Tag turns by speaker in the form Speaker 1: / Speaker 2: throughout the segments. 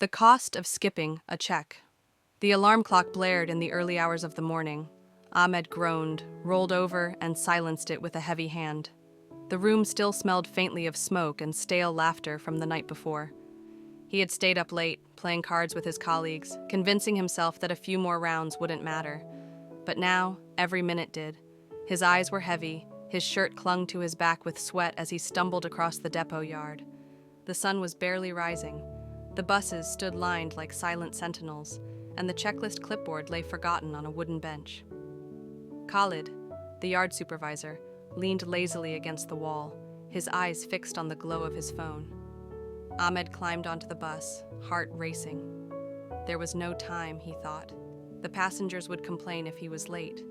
Speaker 1: The cost of skipping a check. The alarm clock blared in the early hours of the morning. Ahmed groaned, rolled over, and silenced it with a heavy hand. The room still smelled faintly of smoke and stale laughter from the night before. He had stayed up late, playing cards with his colleagues, convincing himself that a few more rounds wouldn't matter. But now, every minute did. His eyes were heavy, his shirt clung to his back with sweat as he stumbled across the depot yard. The sun was barely rising. The buses stood lined like silent sentinels, and the checklist clipboard lay forgotten on a wooden bench. Khalid, the yard supervisor, leaned lazily against the wall, his eyes fixed on the glow of his phone. Ahmed climbed onto the bus, heart racing. There was no time, he thought. The passengers would complain if he was late.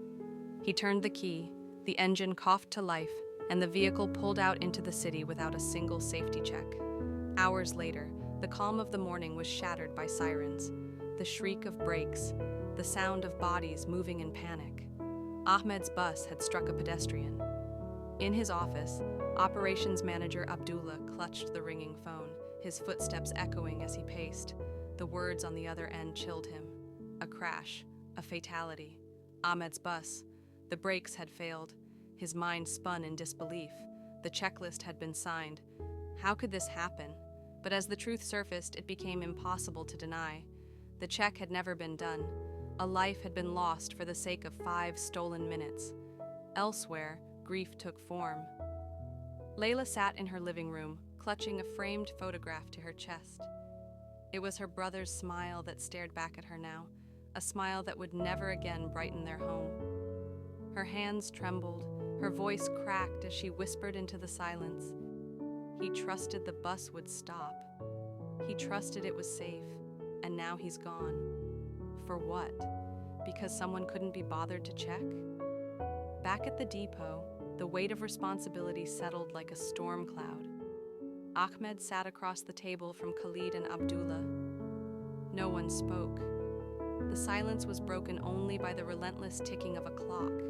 Speaker 1: He turned the key, the engine coughed to life, and the vehicle pulled out into the city without a single safety check. Hours later, the calm of the morning was shattered by sirens, the shriek of brakes, the sound of bodies moving in panic. Ahmed's bus had struck a pedestrian. In his office, operations manager Abdullah clutched the ringing phone, his footsteps echoing as he paced. The words on the other end chilled him. A crash, a fatality. Ahmed's bus. The brakes had failed. His mind spun in disbelief. The checklist had been signed. How could this happen? But as the truth surfaced, it became impossible to deny. The check had never been done. A life had been lost for the sake of 5 stolen minutes. Elsewhere, grief took form. Layla sat in her living room, clutching a framed photograph to her chest. It was her brother's smile that stared back at her now, a smile that would never again brighten their home. Her hands trembled, her voice cracked as she whispered into the silence. He trusted the bus would stop. He trusted it was safe, and now he's gone. For what? Because someone couldn't be bothered to check? Back at the depot, the weight of responsibility settled like a storm cloud. Ahmed sat across the table from Khalid and Abdullah. No one spoke. The silence was broken only by the relentless ticking of a clock.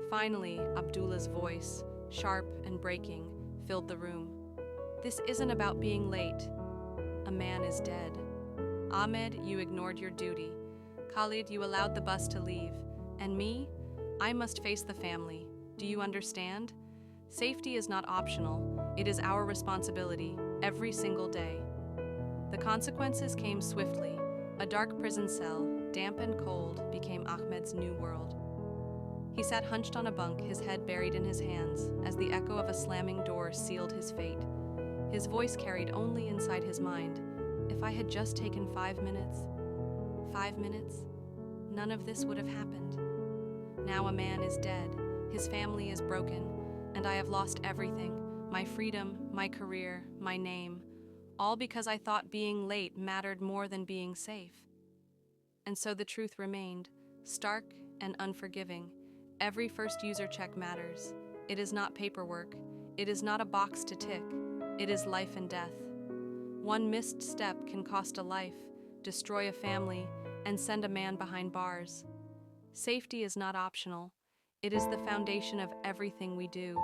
Speaker 1: Finally, Abdullah's voice, sharp and breaking, filled the room. This isn't about being late. A man is dead. Ahmed, you ignored your duty. Khalid, you allowed the bus to leave. And me? I must face the family. Do you understand? Safety is not optional. It is our responsibility, every single day. The consequences came swiftly. A dark prison cell, damp and cold, became Ahmed's new world. He sat hunched on a bunk, his head buried in his hands, as the echo of a slamming door sealed his fate. His voice carried only inside his mind. If I had just taken 5 minutes, 5 minutes, none of this would have happened. Now a man is dead, his family is broken, and I have lost everything, my freedom, my career, my name, all because I thought being late mattered more than being safe. And so the truth remained, stark and unforgiving. Every first user check matters. It is not paperwork. It is not a box to tick. It is life and death. One missed step can cost a life, destroy a family, and send a man behind bars. Safety is not optional. It is the foundation of everything we do.